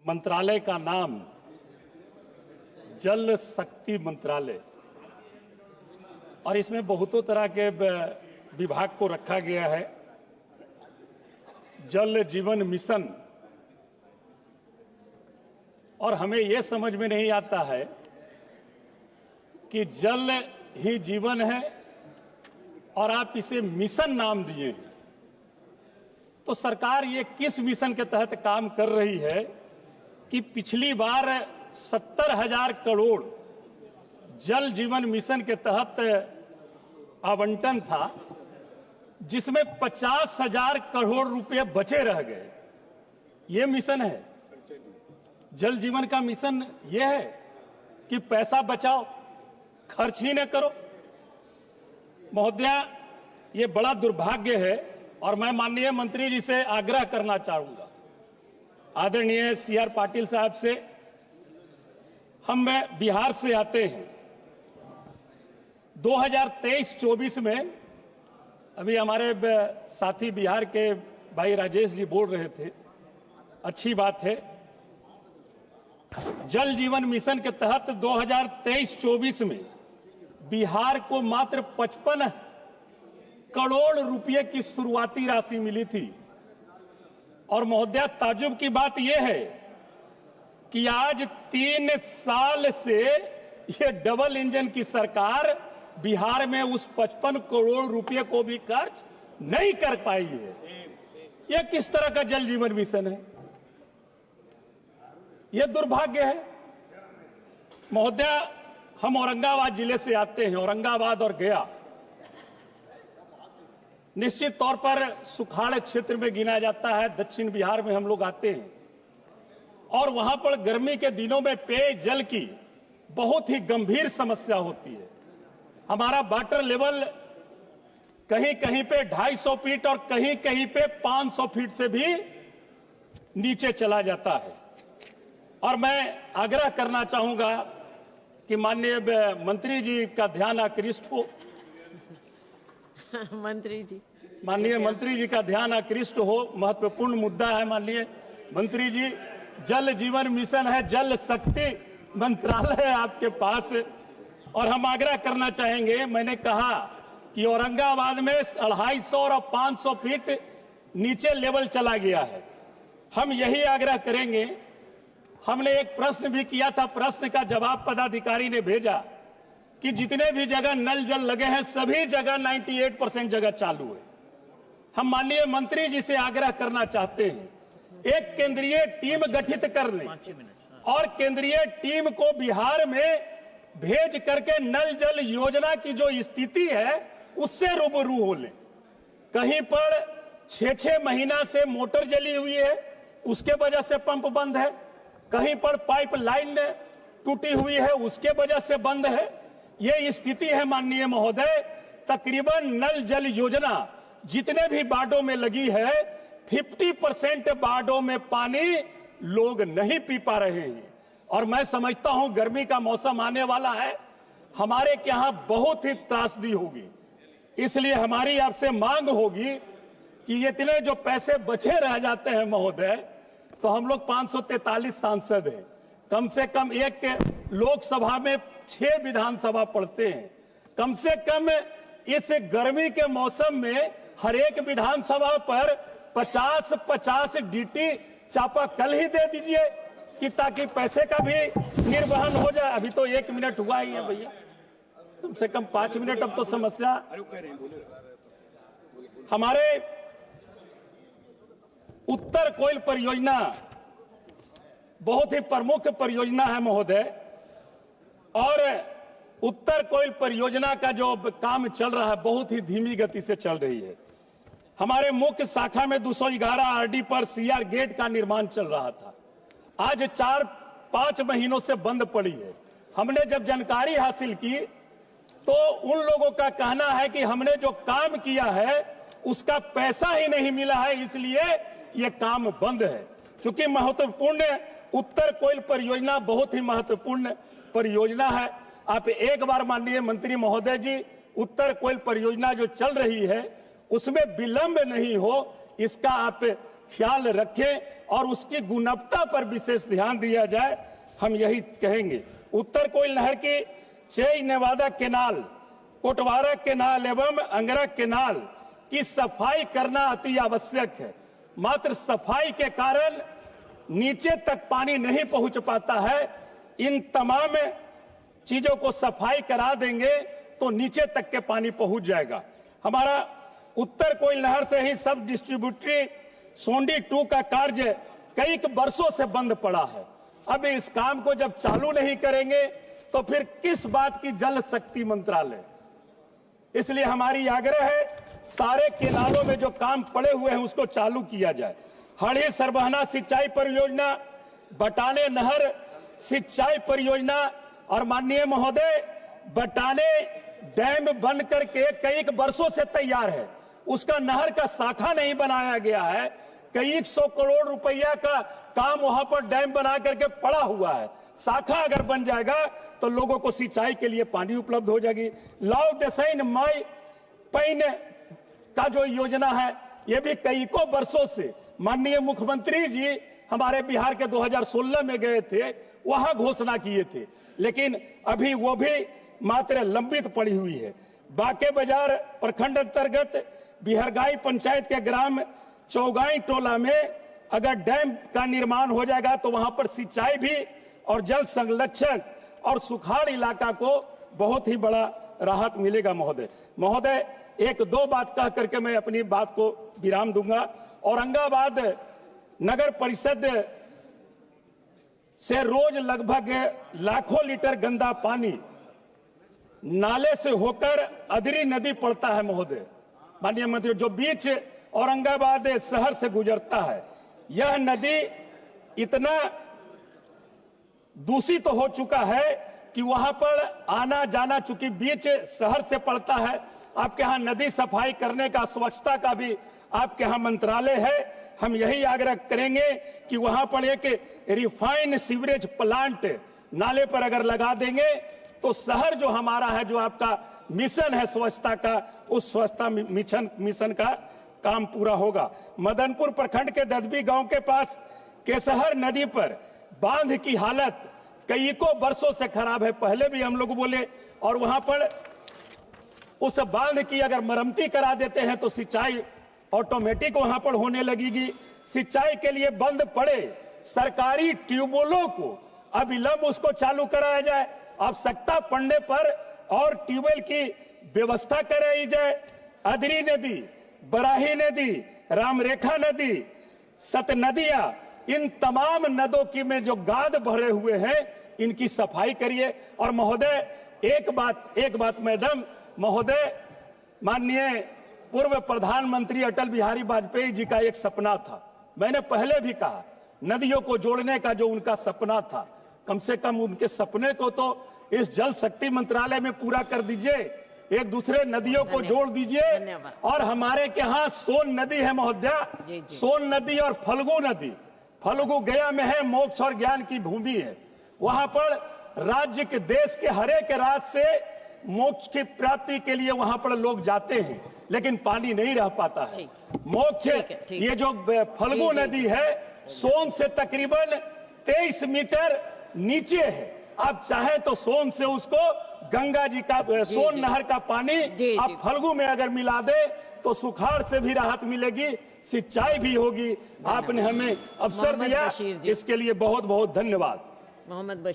मंत्रालय का नाम जल शक्ति मंत्रालय, और इसमें बहुतों तरह के विभाग को रखा गया है। जल जीवन मिशन, और हमें यह समझ में नहीं आता है कि जल ही जीवन है और आप इसे मिशन नाम दिए हैं। तो सरकार ये किस मिशन के तहत काम कर रही है कि पिछली बार 70,000 करोड़ जल जीवन मिशन के तहत आवंटन था, जिसमें 50,000 करोड़ रुपए बचे रह गए। ये मिशन है जल जीवन का मिशन। यह है कि पैसा बचाओ, खर्च ही न करो। महोदया, ये बड़ा दुर्भाग्य है और मैं माननीय मंत्री जी से आग्रह करना चाहूंगा, आदरणीय CR पाटिल साहब से। हम बिहार से आते हैं। 2023-24 में, अभी हमारे साथी बिहार के भाई राजेश जी बोल रहे थे, अच्छी बात है। जल जीवन मिशन के तहत 2023-24 में बिहार को मात्र 55 करोड़ रुपए की शुरुआती राशि मिली थी। और महोदया, ताज्जुब की बात यह है कि आज 3 साल से यह डबल इंजन की सरकार बिहार में उस 55 करोड़ रुपए को भी खर्च नहीं कर पाई है। यह किस तरह का जल जीवन मिशन है? यह दुर्भाग्य है। महोदया, हम औरंगाबाद जिले से आते हैं। औरंगाबाद और गया निश्चित तौर पर सुखाड़ क्षेत्र में गिना जाता है। दक्षिण बिहार में हम लोग आते हैं और वहां पर गर्मी के दिनों में पेयजल की बहुत ही गंभीर समस्या होती है। हमारा वाटर लेवल कहीं कहीं पे 250 फीट और कहीं कहीं पे 500 फीट से भी नीचे चला जाता है। और मैं आग्रह करना चाहूंगा कि माननीय मंत्री जी का ध्यान आकृष्ट हो। माननीय मंत्री जी का ध्यान आकृष्ट हो। महत्वपूर्ण मुद्दा है माननीय मंत्री जी। जल जीवन मिशन है, जल शक्ति मंत्रालय है आपके पास, और हम आग्रह करना चाहेंगे। मैंने कहा कि औरंगाबाद में 250 और 500 फीट नीचे लेवल चला गया है। हम यही आग्रह करेंगे। हमने एक प्रश्न भी किया था, प्रश्न का जवाब पदाधिकारी ने भेजा कि जितने भी जगह नल जल लगे हैं सभी जगह 98% जगह चालू है। हम माननीय मंत्री जी से आग्रह करना चाहते हैं, एक केंद्रीय टीम गठित कर लें और केंद्रीय टीम को बिहार में भेज करके नल जल योजना की जो स्थिति है उससे रूबरू हो लें। कहीं पर 6-6 महीना से मोटर जली हुई है, उसके वजह से पंप बंद है। कहीं पर पाइपलाइन टूटी हुई है, उसके वजह से बंद है। यह स्थिति है माननीय महोदय। तकरीबन नल जल योजना जितने भी वार्डों में लगी है, 50% वार्डों में पानी लोग नहीं पी पा रहे हैं। और मैं समझता हूं गर्मी का मौसम आने वाला है, हमारे यहां बहुत ही त्रासदी होगी। इसलिए हमारी आपसे मांग होगी कि इतने जो पैसे बचे रह जाते हैं महोदय, तो हम लोग 543 सांसद हैं, कम से कम एक लोकसभा में 6 विधानसभा पढ़ते हैं। कम से कम इस गर्मी के मौसम में हर एक विधानसभा पर 50-50 DT चापाकल ही दे दीजिए कि ताकि पैसे का भी निर्वहन हो जाए। अभी तो 1 मिनट हुआ ही है भैया, कम से कम 5 मिनट। अब तो समस्या हमारे उत्तर कोयल परियोजना बहुत ही प्रमुख परियोजना है महोदय, और उत्तर कोयल परियोजना का जो काम चल रहा है बहुत ही धीमी गति से चल रही है। हमारे मुख्य शाखा में 211 RD पर CR गेट का निर्माण चल रहा था, आज 4-5 महीनों से बंद पड़ी है। हमने जब जानकारी हासिल की तो उन लोगों का कहना है कि हमने जो काम किया है उसका पैसा ही नहीं मिला है, इसलिए यह काम बंद है। क्योंकि महत्वपूर्ण उत्तर कोयल परियोजना बहुत ही महत्वपूर्ण परियोजना है। आप एक बार माननीय मंत्री महोदय जी, उत्तर कोयल परियोजना जो चल रही है उसमें विलंब नहीं हो, इसका आप ख्याल रखें और उसकी गुणवत्ता पर विशेष ध्यान दिया जाए, हम यही कहेंगे। उत्तर कोयल नहर की चेई नेवादा केनाल, कोटवारा केनाल एवं अंगरा केनाल की सफाई करना अति आवश्यक है। मात्र सफाई के कारण नीचे तक पानी नहीं पहुंच पाता है। इन तमाम चीजों को सफाई करा देंगे तो नीचे तक के पानी पहुंच जाएगा। हमारा उत्तर कोयल नहर से ही सब डिस्ट्रीब्यूटरी सोंडी 2 का कार्य कई वर्षों से बंद पड़ा है। अब इस काम को जब चालू नहीं करेंगे तो फिर किस बात की जल शक्ति मंत्रालय। इसलिए हमारी आग्रह है सारे केनालों में जो काम पड़े हुए हैं उसको चालू किया जाए। हड़ी सरबहना सिंचाई परियोजना, बटाने नहर सिंचाई परियोजना और माननीय महोदय बटाने डैम बन करके कई वर्षों से तैयार है, उसका नहर का शाखा नहीं बनाया गया है। कई 100 करोड़ रुपया का काम वहां पर डैम बना करके पड़ा हुआ है। शाखा अगर बन जाएगा तो लोगों को सिंचाई के लिए पानी उपलब्ध हो जाएगी। लाव देसैन माई पैन का जो योजना है ये भी कई को वर्षों से माननीय मुख्यमंत्री जी हमारे बिहार के 2016 में गए थे, वहां घोषणा किए थे, लेकिन अभी वो भी मात्र लंबित पड़ी हुई है। बाके बाजार प्रखंड अंतर्गत बिहरगाई पंचायत के ग्राम चौगाई टोला में अगर डैम का निर्माण हो जाएगा तो वहां पर सिंचाई भी और जल संरक्षण और सुखाड़ इलाका को बहुत ही बड़ा राहत मिलेगा। महोदय एक दो बात कह करके मैं अपनी बात को विराम दूंगा। औरंगाबाद नगर परिषद से रोज लगभग लाखों लीटर गंदा पानी नाले से होकर अधरी नदी पड़ता है। महोदय माननीय मंत्री, जो बीच औरंगाबाद शहर से गुजरता है, यह नदी इतना दूषित हो चुका है कि वहां पर आना जाना, चूंकि बीच शहर से पड़ता है, आपके यहां नदी सफाई करने का, स्वच्छता का भी आपके यहां मंत्रालय है। हम यही आग्रह करेंगे कि वहां पर एक रिफाइंड सीवरेज प्लांट नाले पर अगर लगा देंगे तो शहर जो हमारा है, जो आपका मिशन है स्वच्छता का, उस स्वच्छता मिशन का काम पूरा होगा। मदनपुर प्रखंड के ददबी गांव के पास केसहर नदी पर बांध की हालत कई को वर्षों से खराब है, पहले भी हम लोग बोले, और वहां पर उस बांध की अगर मरम्मती करा देते हैं तो सिंचाई ऑटोमेटिक वहां पर होने लगेगी। सिंचाई के लिए बंद पड़े सरकारी ट्यूबवेलों को अविलंब उसको चालू कराया जाए, आवश्यकता पड़ने पर और ट्यूबवेल की व्यवस्था कराई जाए। अधरी नदी, बराही नदी, रामरेखा नदी, सत नदियां, इन तमाम नदों की में जो गाद भरे हुए हैं इनकी सफाई करिए। और महोदय एक बात मैडम महोदय, माननीय पूर्व प्रधानमंत्री अटल बिहारी वाजपेयी जी का एक सपना था, मैंने पहले भी कहा, नदियों को जोड़ने का जो उनका सपना था, कम से कम उनके सपने को तो इस जल शक्ति मंत्रालय में पूरा कर दीजिए, एक दूसरे नदियों को जोड़ दीजिए। और हमारे के यहाँ सोन नदी है महोदय, सोन नदी और फल्गु नदी, फल्गु गया में है, मोक्ष और ज्ञान की भूमि है। वहां पर राज्य के, देश के हरेक राज्य से मोक्ष की प्राप्ति के लिए वहां पर लोग जाते हैं, लेकिन पानी नहीं रह पाता है। मोक्ष ये जो फल्गु नदी है सोन से तकरीबन 23 मीटर नीचे है। आप चाहे तो सोन से उसको गंगा जी का, सोन नहर का पानी आप फल्गु में अगर मिला दे तो सुखाड़ से भी राहत मिलेगी, सिंचाई भी होगी। आपने हमें अवसर दिया, इसके लिए बहुत बहुत धन्यवाद। मोहम्मद बशीर।